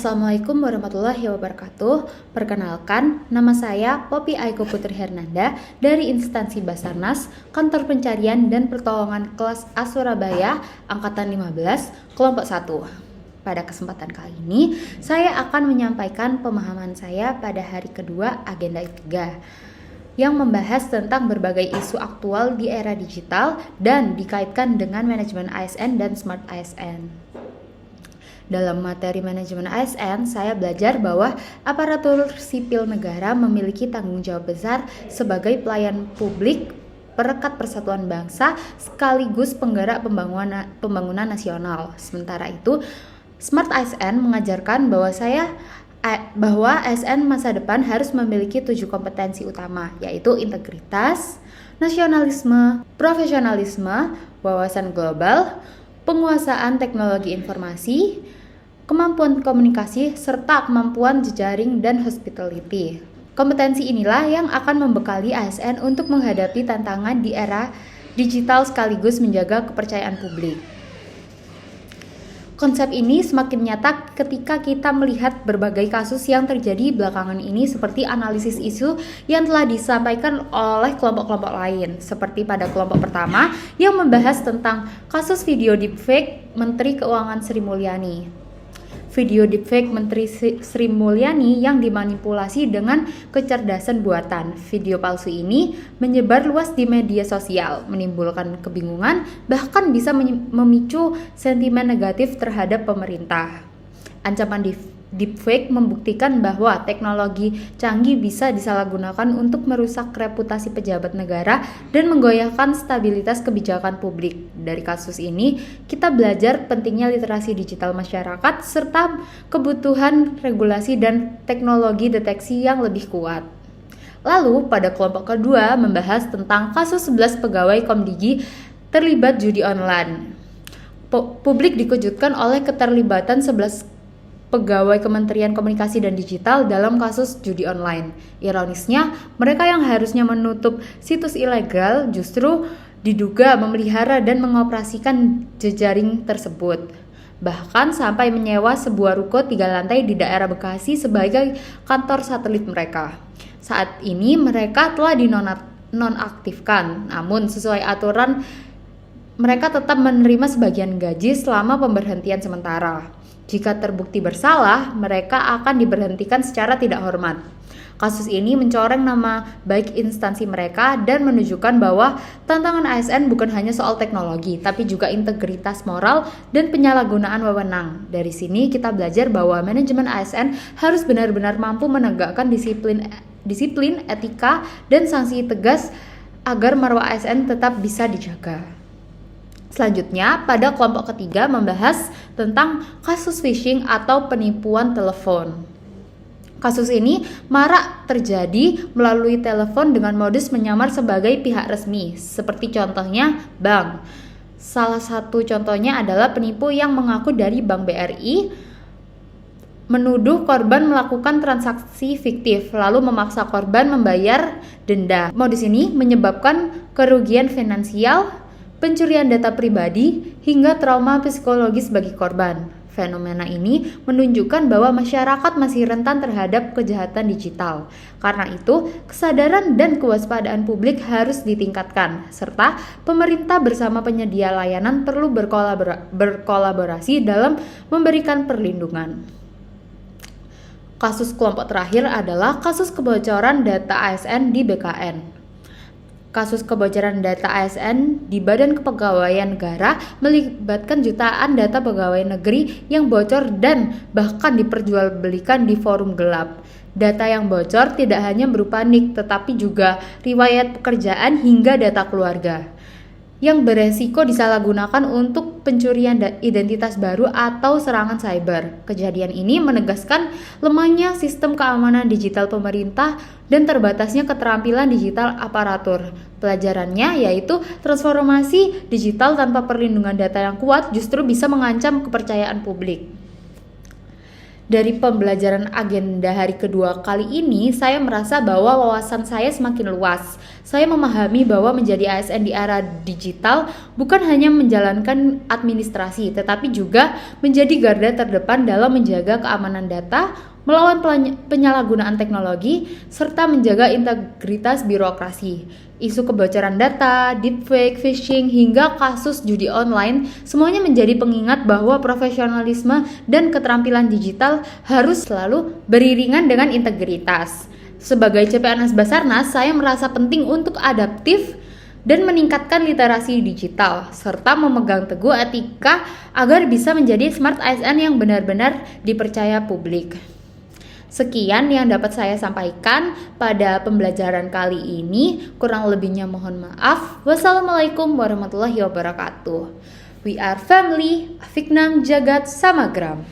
Assalamualaikum warahmatullahi wabarakatuh. Perkenalkan, nama saya Poppy Aiko Putri Hernanda dari instansi Basarnas, Kantor Pencarian dan Pertolongan Kelas A Surabaya, Angkatan 15, Kelompok 1. Pada kesempatan kali ini, saya akan menyampaikan pemahaman saya pada hari kedua agenda 3 yang membahas tentang berbagai isu aktual di era digital dan dikaitkan dengan manajemen ASN dan Smart ASN. Dalam materi manajemen ASN, saya belajar bahwa aparatur sipil negara memiliki tanggung jawab besar sebagai pelayan publik, perekat persatuan bangsa, sekaligus penggerak pembangunan nasional. Sementara itu, Smart ASN mengajarkan bahwa ASN masa depan harus memiliki 7 kompetensi utama, yaitu integritas, nasionalisme, profesionalisme, wawasan global, penguasaan teknologi informasi, kemampuan komunikasi, serta kemampuan jejaring dan hospitality. Kompetensi inilah yang akan membekali ASN untuk menghadapi tantangan di era digital sekaligus menjaga kepercayaan publik. Konsep ini semakin nyata ketika kita melihat berbagai kasus yang terjadi belakangan ini, seperti analisis isu yang telah disampaikan oleh kelompok-kelompok lain, seperti pada kelompok pertama yang membahas tentang kasus video deepfake Menteri Keuangan Sri Mulyani. Video deepfake Menteri Sri Mulyani yang dimanipulasi dengan kecerdasan buatan. Video palsu ini menyebar luas di media sosial, menimbulkan kebingungan, bahkan bisa memicu sentimen negatif terhadap pemerintah. Ancaman deepfake membuktikan bahwa teknologi canggih bisa disalahgunakan untuk merusak reputasi pejabat negara dan menggoyahkan stabilitas kebijakan publik. Dari kasus ini, kita belajar pentingnya literasi digital masyarakat serta kebutuhan regulasi dan teknologi deteksi yang lebih kuat. Lalu, pada kelompok kedua membahas tentang kasus 11 pegawai Komdigi terlibat judi online. Publik dikejutkan oleh keterlibatan 11 pegawai Kementerian Komunikasi dan Digital dalam kasus judi online. Ironisnya, mereka yang harusnya menutup situs ilegal justru diduga memelihara dan mengoperasikan jejaring tersebut. Bahkan sampai menyewa sebuah ruko 3 lantai di daerah Bekasi sebagai kantor satelit mereka. Saat ini mereka telah dinonaktifkan, namun sesuai aturan mereka tetap menerima sebagian gaji selama pemberhentian sementara. Jika terbukti bersalah, mereka akan diberhentikan secara tidak hormat. Kasus ini mencoreng nama baik instansi mereka dan menunjukkan bahwa tantangan ASN bukan hanya soal teknologi, tapi juga integritas moral dan penyalahgunaan wewenang. Dari sini kita belajar bahwa manajemen ASN harus benar-benar mampu menegakkan disiplin, etika, dan sanksi tegas agar marwah ASN tetap bisa dijaga. Selanjutnya, pada kelompok ketiga membahas tentang kasus phishing atau penipuan telepon. Kasus ini marak terjadi melalui telepon dengan modus menyamar sebagai pihak resmi, seperti contohnya bank. Salah satu contohnya adalah penipu yang mengaku dari Bank BRI, menuduh korban melakukan transaksi fiktif, lalu memaksa korban membayar denda. Modus ini menyebabkan kerugian finansial, pencurian data pribadi, hingga trauma psikologis bagi korban. Fenomena ini menunjukkan bahwa masyarakat masih rentan terhadap kejahatan digital. Karena itu, kesadaran dan kewaspadaan publik harus ditingkatkan, serta pemerintah bersama penyedia layanan perlu berkolaborasi dalam memberikan perlindungan. Kasus kelompok terakhir adalah kasus kebocoran data ASN di BKN. Kasus kebocoran data ASN di Badan Kepegawaian Negara melibatkan jutaan data pegawai negeri yang bocor dan bahkan diperjualbelikan di forum gelap. Data yang bocor tidak hanya berupa nik, tetapi juga riwayat pekerjaan hingga data keluarga, yang beresiko disalahgunakan untuk pencurian identitas baru atau serangan cyber. Kejadian ini menegaskan lemahnya sistem keamanan digital pemerintah dan terbatasnya keterampilan digital aparatur. Pelajarannya yaitu transformasi digital tanpa perlindungan data yang kuat justru bisa mengancam kepercayaan publik. Dari pembelajaran agenda hari kedua kali ini, saya merasa bahwa wawasan saya semakin luas. Saya memahami bahwa menjadi ASN di era digital bukan hanya menjalankan administrasi, tetapi juga menjadi garda terdepan dalam menjaga keamanan data, melawan penyalahgunaan teknologi, serta menjaga integritas birokrasi. Isu kebocoran data, deepfake, phishing, hingga kasus judi online semuanya menjadi pengingat bahwa profesionalisme dan keterampilan digital harus selalu beriringan dengan integritas. Sebagai CPNS Basarnas, saya merasa penting untuk adaptif dan meningkatkan literasi digital, serta memegang teguh etika agar bisa menjadi smart ASN yang benar-benar dipercaya publik. Sekian yang dapat saya sampaikan pada pembelajaran kali ini. Kurang lebihnya mohon maaf. Wassalamualaikum warahmatullahi wabarakatuh. We are family, Afiknam Jagat Samagram.